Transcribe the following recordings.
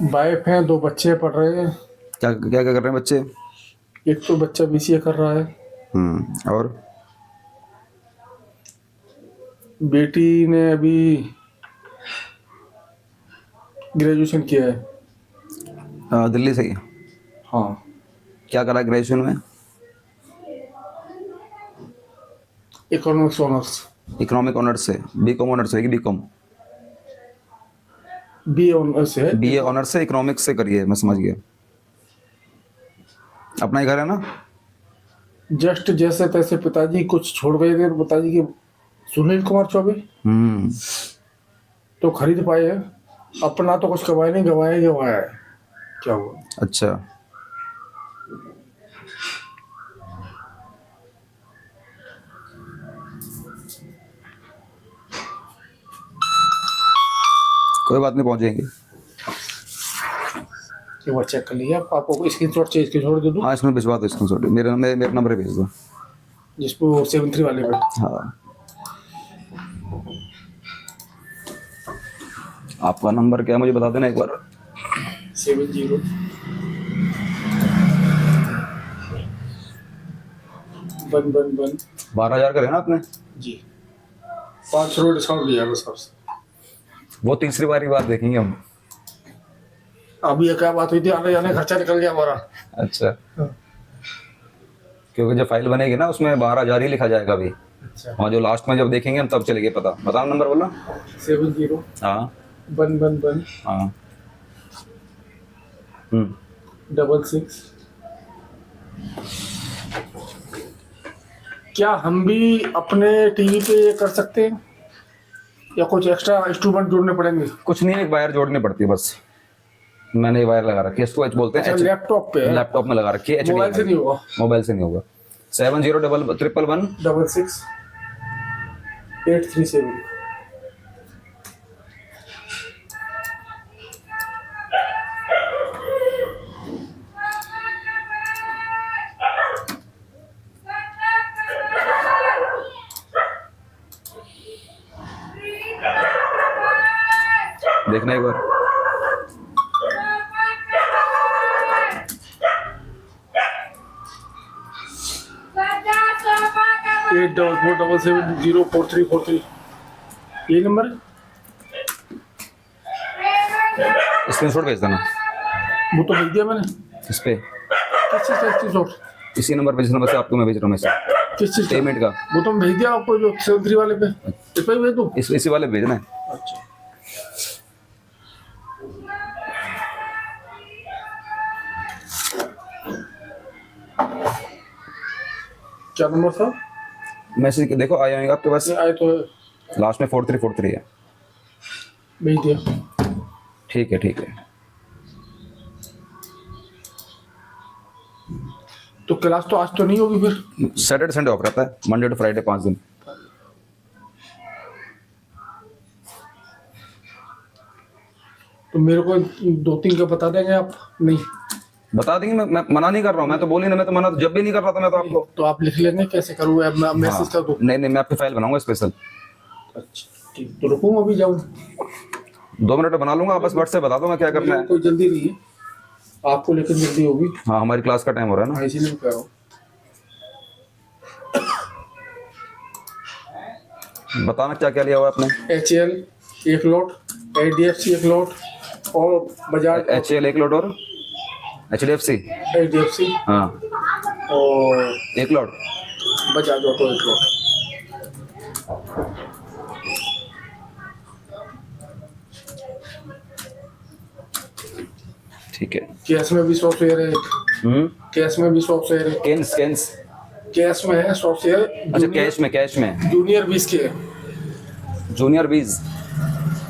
Wife है, 2 बच्चे पढ़ रहे हैं। क्या क्या क्या कर रहे हैं बच्चे? एक तो बच्चा बीसीए कर रहा है। और बेटी ने अभी ग्रेजुएशन किया है। दिल्ली से ही? हाँ, क्या करा ग्रेजुएशन में? Economics honours. इकोनॉमिक ऑनर्स से? बीकॉम ऑनर्स है कि बीकॉम? बीए ऑनर्स है। बीए ऑनर्स से इकोनॉमिक्स से करिए, मैं समझ गया। अपना ही घर है ना? जस्ट जैसे तैसे पिताजी कुछ छोड़ गए थे, तो पिताजी के सुनील कुमार चौबे हम्म। तो खरीद पाए हैं। अपना तो कुछ कमाया नहीं, गवाया ही गवाया है। क्या हुआ? अच्छा, कोई बात नहीं, पहुंच जाएंगे। एक बार चेक कर लीजिए। आप आपको स्क्रीनशॉट चाहिए, स्क्रीनशॉट दे दूं? हाँ, इसमें भिजवा दो स्क्रीनशॉट, मेरे नंबर पे भेज दो। जिसपे 73 वाले पे। हाँ, आपका नंबर क्या है मुझे बता देना एक बार। 70 वन वन वन। 12,000 का है ना आपने? जी, 500 डिस्काउंट दिया बस आपसे। वो तीसरी बार ही बात देखेंगे हम। अभी ये क्या बात हुई थी, आने जाने खर्चा निकल गया हमारा। अच्छा, क्योंकि जब फाइल बनेगी ना उसमें 12,000 ही लिखा जाएगा अभी। अच्छा, और जो लास्ट में जब देखेंगे हम तब चलेगी पता। बताओ नंबर बोला। 70 हाँ 111 हाँ 66। क्या हम भी अपने टीवी पे ये कर सकते हैं या कुछ एक्स्ट्रा इंस्ट्रूमेंट जोड़ने पड़ेंगे? कुछ नहीं, एक वायर जोड़नी पड़ती है बस। मैंने वायर लगा रखी है, इसको एच बोलते हैं। अच्छा, लैपटॉप पे है? लैपटॉप में लगा रखी है। मोबाइल से नहीं होगा? मोबाइल से नहीं होगा। 701111 66 837। देखना एक बार। एट 447704343। यही नंबर है? स्क्रीनशॉट भेज देना वो तो भेज दिया मैंने। इस पे, किस चीज़ का स्क्रीनशॉट? इसी नंबर पे जिस नंबर से आपको मैं भेज रहा हूँ मैसेज किस चीज़ का? पेमेंट का। वो तो मैं भेज दिया आपको, जो 73 वाले पे। इस पे ही भेज दूँ? इसी वाले पे भेजना है। अच्छा, क्या नंबर था? मैसेज देखो आया होगा आपके पास। ये आए तो है। लास्ट में 4343 है। भेज दिया। ठीक है ठीक है। तो क्लास तो आज तो नहीं होगी फिर? सैटरडे संडे ऑफ रहता है, मंडे टू फ्राइडे 5 दिन। तो मेरे को 2-3 का बता देंगे आप? नहीं बता देंगे, मैं मना नहीं कर रहा हूँ। मैं तो बोली ना, मैं तो मना जब भी नहीं कर रहा था मैं तो आपको। तो आप लिख लेंगे? कैसे करूँ? अब मैं मैसेज कर दूँ? नहीं नहीं, मैं आपकी फाइल बनाऊंगा स्पेशल। अच्छा ठीक, तो रुकूँ अभी जाऊँ? 2 मिनट में बना लूंगा, आप बस व्हाट्सएप बता दो मैं क्या करना है। कोई जल्दी नहीं है, आपको लेकिन जल्दी होगी। हाँ, हमारी क्लास का टाइम हो रहा है ना। हाँ, इसीलिए कह रहा हूँ। बताना क्या क्या लिया हुआ आपने। HL 1 लॉट, HDFC 1 लॉट और बजाज HL 1 लॉट और HDFC। HDFC हाँ, और 1 लॉट। Bajaj auto 1 lot. ठीक है। कैश में भी 100 शेयर है। कैश में भी 100 शेयर है। Cans cans. कैश में है 100 शेयर। अच्छा, कैश में जूनियर 20 के है। जूनियर 20।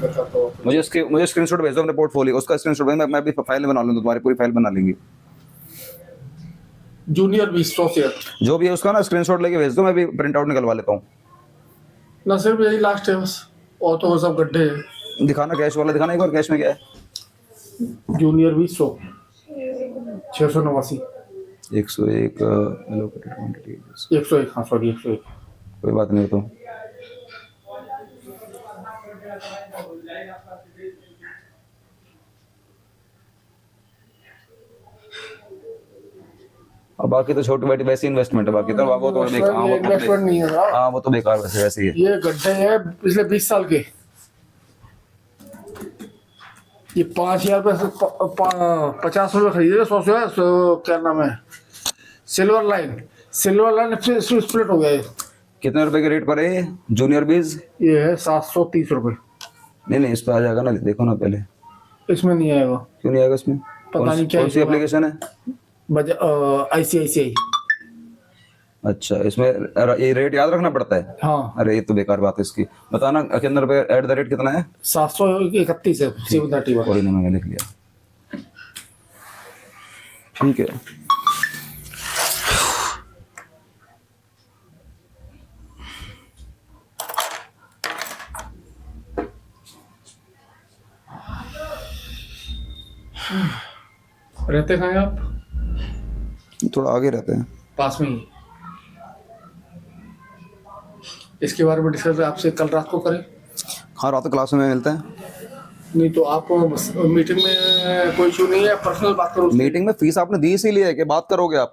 बताता हूँ। मुझे स्क्रीनशॉट भेज दो अपने पोर्टफोलियो, उसका स्क्रीनशॉट भेज, मैं भी फाइल बना लूंगा, तुम्हारी पूरी फाइल बना लेंगे। जूनियर 20 100 शेयर जो भी है उसका ना स्क्रीनशॉट लेके भेज दो, मैं भी प्रिंट आउट निकलवा लेता हूँ। ना, सिर्फ यही लास्ट है बस, और तो सब गड्ढे हैं। दिखाना कैश वाला, दिखाना एक बार कैश में क्या है। जूनियर 20 100 689। 101 101, हाँ सॉरी 101। कोई बात नहीं। तो बाकी तो छोटी बैठी वैसी इन्वेस्टमेंट है, बाकी तो वो तो बेकार। हाँ, वो तो इन्वेस्टमेंट नहीं है साहब। हाँ, वो तो बेकार वैसे वैसे ही है। ये गड्ढे हैं पिछले 20 साल के। ये 5,000 रुपये 50 रुपये खरीदे, 100 से क्या नाम है, सिल्वर लाइन स्प्लिट हो गया। कितने रुपए के रेट पर है जूनियर बीज? ये है 730 रुपये। नहीं, इस पे आ जाएगा ना, देखो ना पहले। इसमें नहीं आएगा। क्यों नहीं आएगा इसमें? पता नहीं क्या कौन सी एप्लीकेशन है? ICICI। अच्छा, इसमें ये रेट याद रखना पड़ता है? हाँ। अरे ये तो बेकार बात है इसकी। बताना कितने रुपए @ कितना है? 731 है 731। कोई नहीं, मैंने लिख लिया। ठीक है। रहते कहाँ हैं आप? थोड़ा आगे रहते हैं। पास में ही। इसके बारे में डिस्कस आपसे कल रात को करें? हाँ, रात को क्लास में मिलते हैं। नहीं तो आप मीटिंग में कोई इशू नहीं है, पर्सनल बात करो। मीटिंग में फीस आपने दी इसीलिए है कि बात करोगे आप?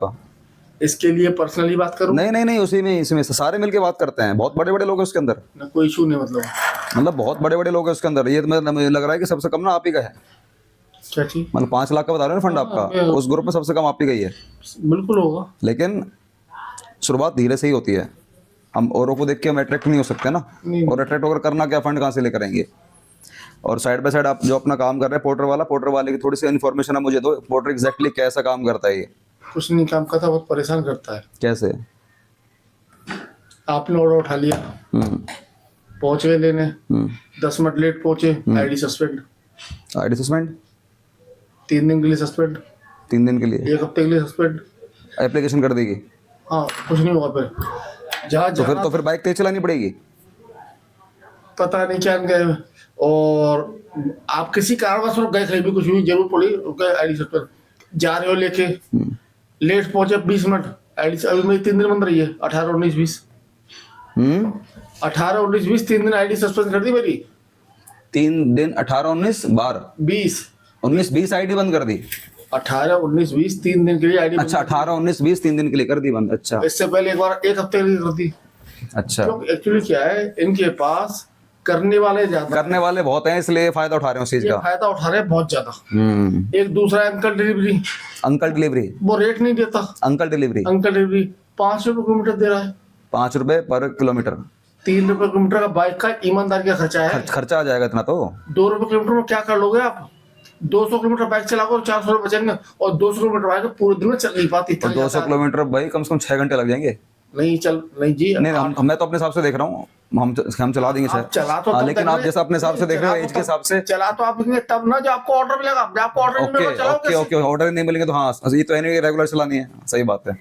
इसके लिए पर्सनली बात करो? नहीं, उसी में इसमें सारे मिलके बात करते हैं। बहुत बड़े बड़े लोग हैं उसके अंदर। ना कोई इशू नहीं, मतलब बहुत बड़े बड़े लोग हैं उसके अंदर। ये तो मुझे लग रहा है कि सबसे कम ना आप ही का है। क्या चीज? मतलब 5 लाख का बता रहे हो ना फंड आपका, उस ग्रुप में सबसे कम आप ही का ही है। बिल्कुल होगा, लेकिन शुरुआत धीरे से ही होती है। हम औरों को देख के हम अट्रैक्ट नहीं हो सकते ना। और अट्रैक्ट होकर करना क्या, फंड कहाँ से ले करेंगे? और साइड बाय साइड आप जो अपना काम कर रहे हैं, पोर्टर वाले की थोड़ी सी इन्फॉर्मेशन आप मुझे दो। पोर्टर एग्जैक्टली कैसा काम करता है? ये कुछ नहीं काम करता, बहुत परेशान करता है। कैसे? आपने ऑर्डर उठा लिया, पहुंचे लेने, 10 मिनट लेट पहुंचे, आईडी सस्पेंड। 3 दिन के लिए सस्पेंड। 3 दिन के लिए? 1 हफ्ते के लिए सस्पेंड। एप्लीकेशन कर देगी? हाँ, कुछ नहीं होगा। फिर जहाँ तो फिर बाइक तेज चलानी पड़ेगी? पता नहीं क्या गए। और आप किसी कारणवश गए, कहीं भी कुछ भी जरूर पड़ी, गए आईडी सस्पेंड। जा रहे हो लेके, लेट पहुंचे 20 मिनट, आईडी अभी मेरी 3 दिन बंद रही है। 18, 19, 20 18, 19, 20 3 दिन आईडी सस्पेंड कर दी मेरी। 3 दिन 18, 19, 12, 19, 20 आईडी बंद कर दी। 18, 19, 20 3 दिन के लिए आईडी। अच्छा, 18, 19, 20 3 दिन के लिए कर दी बंद। अच्छा, इससे पहले एक बार 1 हफ्ते के लिए कर दी। अच्छा, क्योंकि एक्चुअली क्या है, इनके पास करने वाले बहुत हैं, इसलिए फायदा उठा रहे हैं उस चीज का। फायदा उठा रहे हैं बहुत ज्यादा। एक दूसरा अंकल डिलीवरी, वो रेट नहीं देता। अंकल डिलीवरी 5 रुपए किलोमीटर दे रहा है। 5 रुपए पर किलोमीटर। 3 रुपए किलोमीटर का बाइक का ईमानदारी का खर्चा है। खर्चा आ जाएगा इतना तो। 2 रुपए किलोमीटर में क्या कर लोगे आप? 200 किलोमीटर बाइक चलाओगे 400 रुपए बचेंगे, और 200 किलोमीटर बाइक पूरे दिन में चल नहीं पाती। 200 किलोमीटर भाई कम से कम 6 घंटे लग जाएंगे। नहीं जी, नहीं, मैं तो अपने हिसाब से देख रहा हूँ, हम चला देंगे शायद। चला तो लेकिन आप जैसा अपने हिसाब से देख रहे हो, एज के हिसाब से चला तो आप तब ना, जो आपको ऑर्डर मिलेगा। आपको ऑर्डर नहीं मिलेगा, चलाओगे। ओके, ऑर्डर नहीं मिलेंगे तो हाँ, ये तो रेगुलर चलानी है। सही बात है।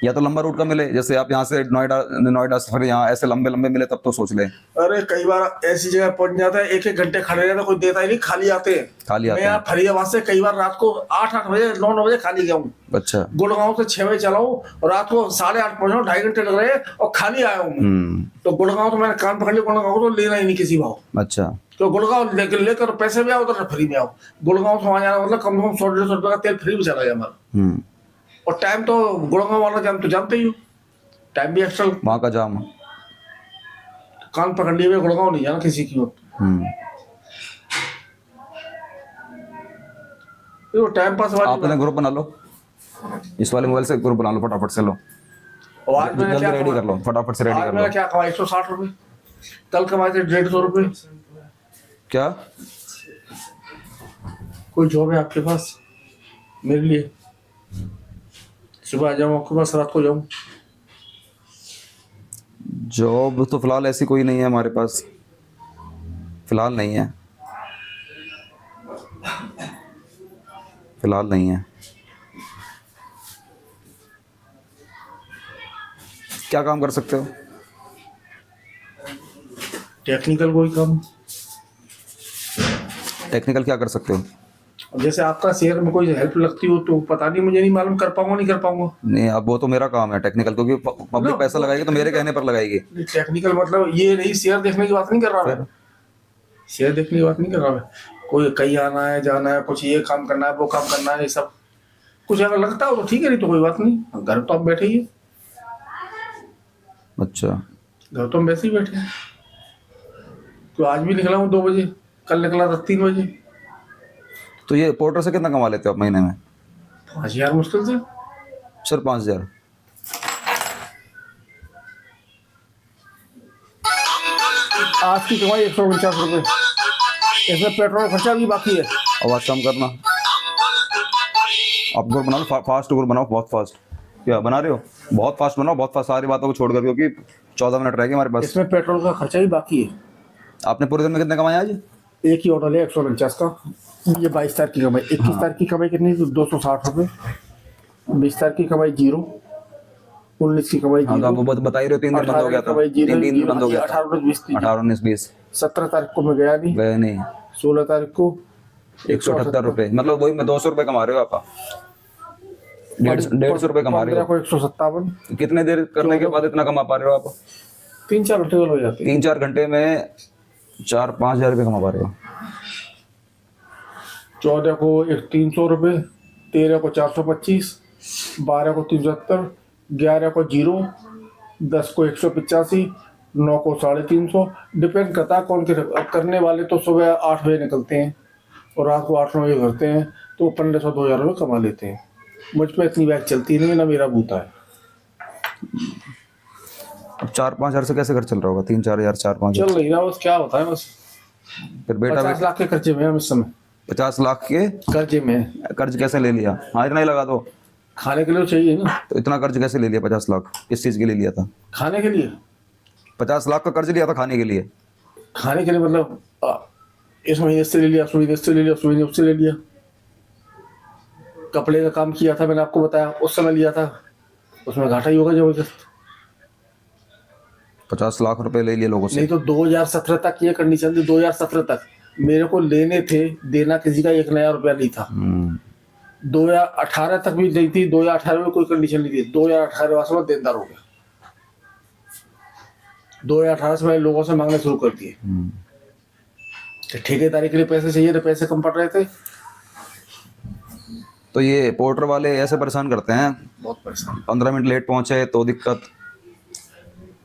या तो लंबा रूट का मिले, जैसे आप यहाँ से नोएडा से फिर यहाँ ऐसे लंबे मिले, तब तो सोच ले। अरे कई बार ऐसी जगह पहुंच जाता है, 1-1 घंटे खड़े रहता, कोई देता ही नहीं, खाली आते हैं। मैं यहाँ फरीदाबाद से कई बार रात को 8 बजे 9 बजे खाली गया हूँ। अच्छा। गुड़गांव से 6 बजे चला हूँ और रात को 8:30 पहुंचा, 2.5 घंटे लग रहे हैं और खाली आया हूँ। तो गुड़गांव तो मैंने कान पकड़ लिया, गुड़गांव तो लेना ही नहीं किसी भाव। अच्छा। तो गुड़गांव लेकर पैसे में आओ तो फ्री में आओ। गुड़गांव से वहां जाना मतलब कम से कम 100-150 रुपए का तेल फ्री में चला गया हमारा। और टाइम तो गुड़गांव वाला जानते ही हो, टाइम भी एक्स्ट्रा। वहां का जाम, कान पकड़ लिए हुए, गुड़गांव नहीं जाना किसी की हो। ये टाइम पास वाली। आप ग्रुप बना लो, इस वाले मोबाइल से ग्रुप बना लो, फटाफट से लो। आज मैंने क्या रेडी कर लो, फटाफट से रेडी कर लो। मैंने क्या कमाया? 160 रुपए। कल कमाए थे 150 रुपए। क्या कोई जॉब है आपके पास मेरे लिए? सुबह आ जाऊँ आपके पास, रात को जाऊँ? जॉब तो फिलहाल ऐसी कोई नहीं है हमारे पास, फिलहाल नहीं है, फिलहाल नहीं है। क्या काम कर सकते हो? टेक्निकल कोई काम। टेक्निकल क्या कर सकते हो? जैसे आपका शेयर में कोई हेल्प लगती हो तो पता नहीं, मुझे नहीं मालूम, कर पाऊंगा नहीं कर पाऊंगा। नहीं, अब वो तो मेरा काम है टेक्निकल, क्योंकि पब्लिक पैसा लगाएगी तो मेरे कहने पर लगाएगी। टेक्निकल मतलब ये नहीं, शेयर देखने की बात नहीं कर रहा मैं, शेयर देखने की बात नहीं कर रहा मैं। कोई कहीं आना है जाना है, कुछ ये काम करना है वो काम करना है, ये सब कुछ अगर लगता हो तो ठीक है, नहीं तो कोई बात नहीं, घर तो आप बैठे ही हैं। अच्छा, घर तो हम वैसे ही बैठे हैं। तो आज भी निकला हूँ 2 बजे, कल निकला था 3 बजे। तो ये पोर्टर से कितना कमा लेते हो आप महीने में? 5,000 मुश्किल से। सिर्फ 5,000? आज की कमाई 149 रुपये, इसमें पेट्रोल खर्चा भी बाकी है। आवाज कम करना। आप गुड़ बनाओ, फास्ट गुड़ बनाओ, बहुत फास्ट। क्या बना रहे हो? बहुत फास्ट बनाओ, बहुत फास्ट, सारी बातों को छोड़ कर, क्योंकि 14 मिनट रह गए हमारे पास। इसमें पेट्रोल का खर्चा भी बाकी है। आपने पूरे दिन में कितने कमाए आज? एक ही ऑर्डर है 149 का। ये 22 तारीख की कमाई। 21 तारीख की कमाई कितनी? 260 रुपये। 20 तारीख की कमाई 0। 19 की कमाई 0। आप बता ही रहे हो, 3 दिन बंद हो गया था। 3 दिन बंद हो गया। 18, 19, 20। 17 तारीख को मैं गया नहीं। गए नहीं। 16 तारीख को 178 रुपये, मतलब वही मैं 200 रुपये कमा रहे हो आप। 150 रुपये कमा रहे हो। 157। कितने देर करने के बाद इतना कमा पा रहे हो आप? 3-4 घंटे हो जाते हैं। 3-4 घंटे में 4-5 हज़ार रुपये कमा पा रहे हो। 14 को 300 रुपये, 13 को 425, 12 को 370, 11 को 0, 10 को 185, 9 को 350। डिपेंड करता है कौन करने वाले। तो सुबह 8 बजे निकलते हैं और रात को 8-9 बजे करते हैं, तो 1,500-2,000 रुपये कमा लेते हैं। मुझ पर इतनी बाइक चलती नहीं है, ना मेरा बूता है। अब 4-5 हज़ार से कैसे घर चल रहा होगा? 3-4 हज़ार, 4-5 चल रही ना, बस क्या बताएं। बस फिर बेटा 50 लाख के खर्चे में हम इस समय। 50 लाख के कर्जे में। कर्ज कैसे ले लिया? हाँ, इतना ही लगा दो। खाने के लिए चाहिए ना। तो इतना कर्ज कैसे ले लिया? 50 लाख किस चीज़ के लिए लिया था? खाने के लिए। 50 लाख का कर्ज लिया था खाने के लिए? खाने के लिए मतलब इस महीने से ले लिया, उस महीने से ले लिया, उस महीने उससे ले लिया। कपड़े का काम किया था, मैंने आपको बताया, उस समय लिया था, उसमें घाटा ही होगा जबरदस्त। 50 लाख रुपए ले लिए लोगों से। नहीं तो 2017 तक ये कंडीशन थी। 2017 तक मेरे को लेने थे, देना किसी का 1 नया रुपया नहीं था। 2018 तक भी नहीं थी। 2018 में कोई कंडीशन नहीं थी। 2018 से मैं देनदार हो गया। 2018 से मैंने लोगों से मांगने शुरू कर दिए। ठेकेदारी के लिए पैसे चाहिए थे, पैसे कम पड़ रहे थे। तो ये पोर्टर वाले ऐसे परेशान करते हैं, बहुत परेशान। 15 मिनट लेट पहुंचे तो दिक्कत।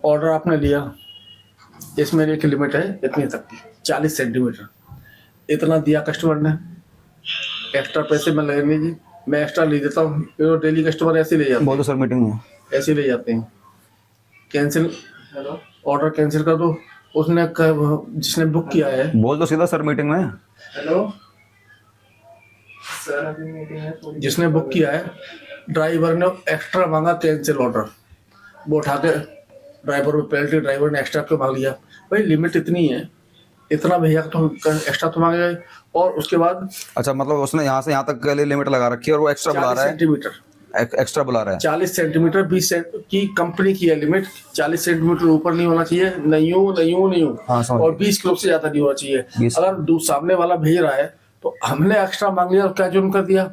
ऑर्डर आपने लिया, इसमें एक लिमिट है इतनी तक की, 40 सेंटीमीटर। इतना दिया कस्टमर ने, एक्स्ट्रा पैसे मैं लगेंगे जी, मैं एक्स्ट्रा ले देता हूँ। तो डेली कस्टमर ऐसे ले जाते हैं। बोलो सर मीटिंग में। ऐसे ले जाते हैं। कैंसिल, ऑर्डर कैंसिल कर दो। उसने जिसने बुक किया है, बोल दो सीधा सर मीटिंग में। हेलो सर, अभी मीटिंग है। जिसने बुक किया है, ड्राइवर ने एक्स्ट्रा मांगा कैंसिल ऑर्डर। वो उठा के ड्राइवर पे पेनल्टी, ड्राइवर ने एक्स्ट्रा क्यों मांग लिया? भाई लिमिट इतनी है, इतना भैया तो एक्स्ट्रा तो मांगेगा। और उसके बाद अच्छा, मतलब उसने यहाँ से यहाँ तक के लिए लिमिट लगा रखी है और वो एक्स्ट्रा बुला रहा है। सेंटीमीटर एक्स्ट्रा बुला रहा है। 40 सेंटीमीटर 20 की कंपनी की है लिमिट। 40 सेंटीमीटर ऊपर नहीं होना चाहिए, नहीं हो। हाँ, और 20 किलो से ज्यादा नहीं होना चाहिए। 20। अगर सामने वाला भेज रहा है तो हमने एक्स्ट्रा मांग लिया, क्या जुर्म कर दिया?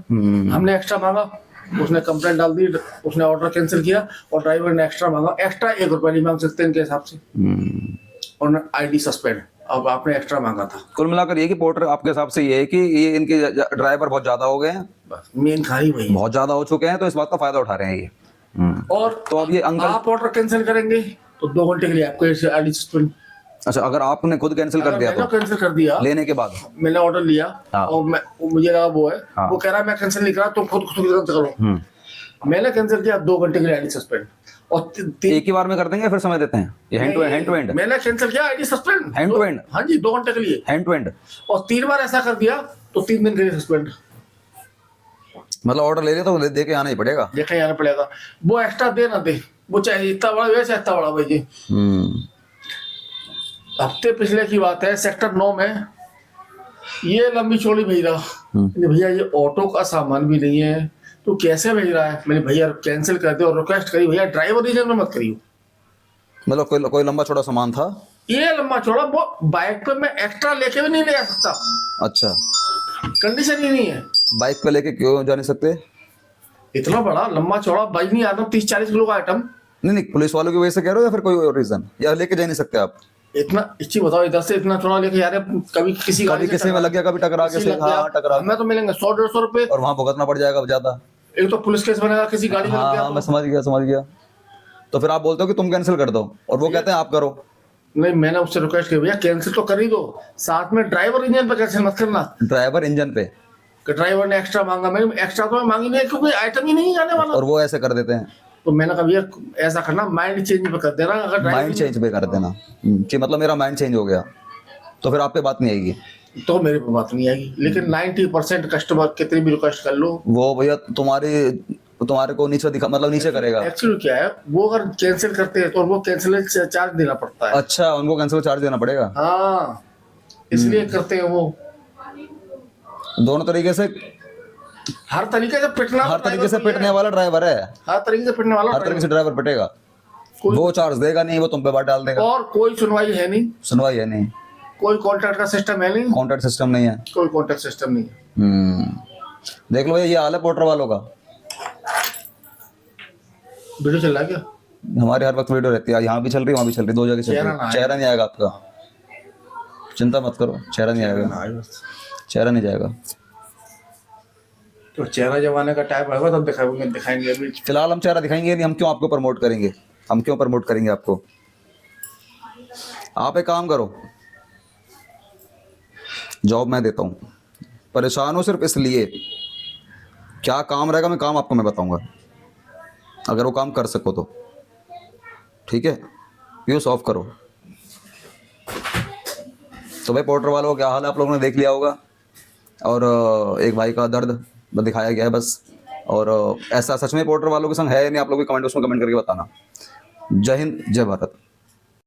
हमने एक्स्ट्रा मांगा, उसने कंप्लेंट डाल दी, उसने ऑर्डर कैंसिल किया और ड्राइवर ने एक्स्ट्रा मांगा। एक्स्ट्रा 1 रुपया नहीं मांग सकते इनके हिसाब से। और ID सस्पेंड। अब आपने एक्स्ट्रा मांगा था। कुल मिलाकर ये कि पोर्टर आपके हिसाब से ये है कि ये इनके ड्राइवर बहुत ज्यादा हो गए हैं, मेन खाई वही बहुत ज्यादा हो चुके हैं, तो इस बात का फायदा उठा रहे हैं ये। और तो अब ये अंकल, आप ऑर्डर कैंसिल करेंगे तो 2 घंटे के लिए आपको ID सस्पेंड। अच्छा, अगर आपने खुद कैंसिल कर दिया तो? कैंसिल कर दिया लेने के बाद मैंने ऑर्डर लिया। हाँ। और मुझे लगा वो है। हाँ। वो कह रहा है मैं कैंसिल नहीं करा, तुम खुद करो। मैंने कैंसिल किया, 2 घंटे के लिए ID सस्पेंड। और एक ही बार में कर देंगे, फिर समय देते हैं? ये हैंड टू हैंड? मैंने कैंसिल किया, ID suspend hand to hand. हाँ जी, 2 घंटे के लिए हैंड टू हैंड। और 3 बार ऐसा कर दिया तो 3 दिन के लिए सस्पेंड। मतलब ऑर्डर ले लिया तो दे के आना ही पड़ेगा। देखे जाना पड़ेगा। वो एक्स्ट्रा दे ना दे, वो चाहे इतना बड़ा वैसे इतना बड़ा भाई जी। हफ्ते पिछले की बात है, सेक्टर 9 में ये लंबी चौड़ी भेज रहा। भैया ये ऑटो का सामान भी नहीं है, तो कैसे भेज रहा है? मैंने भैया कैंसिल कर दे और रिक्वेस्ट करी, भैया ड्राइवर रीजन में मत करियो। मतलब कोई लंबा चौड़ा सामान था? ये लंबा चौड़ा, वो बाइक पे मैं एक्स्ट्रा लेके भी नहीं ले आ सकता। अच्छा, कंडीशन ही नहीं है। बाइक पे लेके क्यों जा नहीं सकते? इतना बड़ा लंबा चौड़ा बाइक नहीं आता, 30-40 किलो का आइटम। नहीं, पुलिस वालों की वजह से कह रहे हो या फिर कोई और रीजन, या लेके जा नहीं सकते आप? इतना इच्छी बताओ, इधर से इतना चौड़ा लेके यार, कभी किसी में लग गया, कभी टकरा के से, हाँ, टकरा हमें तो मिलेंगे 100-150 रुपए और वहां भुगतना पड़ जाएगा ज्यादा। एक तो पुलिस केस बनेगा किसी गाड़ी में लग हाँ गया हाँ तो। मैं समझ गया। तो फिर आप बोलते हो कि तुम कैंसिल कर दो और वो कहते हैं आप करो। नहीं, मैंने उससे रिक्वेस्ट की भैया कैंसिल तो कर ही दो, साथ में ड्राइवर इंजन पे कैंसिल मत करना। ड्राइवर इंजन पे, कि ड्राइवर ने एक्स्ट्रा मांगा, मैंने एक्स्ट्रा तो मैं मांगी नहीं क्योंकि आइटम ही नहीं आने वाला। और वो ऐसे कर देते हैं। तो मैंने कहा भैया ऐसा करना, माइंड चेंज पे कर देना। अगर माइंड चेंज पे कर देना कि मतलब मेरा माइंड चेंज हो गया तो फिर आप पे बात नहीं आएगी। तो मेरे पे बात नहीं आएगी, लेकिन 90% कस्टमर कितनी भी रिक्वेस्ट कर लो, वो भैया तुम्हारे को नीचे दिखा, मतलब नीचे करेगा। एक्चुअली क्या है, वो अगर कैंसिल करते हैं तो वो कैंसिल चार्ज देना पड़ता है। अच्छा, उनको कैंसिल चार्ज देना पड़ेगा। हाँ, इसलिए करते हैं वो। दोनों तरीके से, हर तरीके से पिटने वाला ड्राइवर है। हर तरीके से पिटने वाला, हर तरीके से ड्राइवर पिटेगा। वो चार्ज देगा नहीं, वो तुम पे बात डाल देगा। और कोई सुनवाई है नहीं, सुनवाई है नहीं, कोई कॉन्ट्रैक्ट का सिस्टम है नहीं, कॉन्ट्रैक्ट सिस्टम नहीं है, कोई कॉन्ट्रैक्ट सिस्टम नहीं है। देख लो ये हाल है पोर्टर वालों का। वीडियो चल रहा है क्या? हमारे हर वक्त वीडियो रहती है, यहाँ भी चल रही, वहाँ भी चल रही, दो जगह चल रही है। चेहरा नहीं आएगा आपका, चिंता मत करो, चेहरा नहीं आएगा, चेहरा नहीं जाएगा। तो चेहरा जमाने का टाइम आएगा तब दिखाएंगे। अभी फिलहाल हम चेहरा दिखाएंगे नहीं, हम क्यों आपको प्रमोट करेंगे, हम क्यों प्रमोट करेंगे आपको। आप एक काम करो, जॉब मैं देता हूँ, परेशान हो सिर्फ इसलिए, क्या काम रहेगा मैं आपको मैं बताऊंगा, अगर वो काम कर सको तो ठीक है, व्यूज ऑफ करो। तो भाई पोर्टर वालों का क्या हाल है आप लोगों ने देख लिया होगा, और एक भाई का दर्द दिखाया गया है बस। और ऐसा सच में पोर्टर वालों के संग है नहीं, आप लोग भी कमेंट उसमें कमेंट करके बताना। जय हिंद, जय भारत।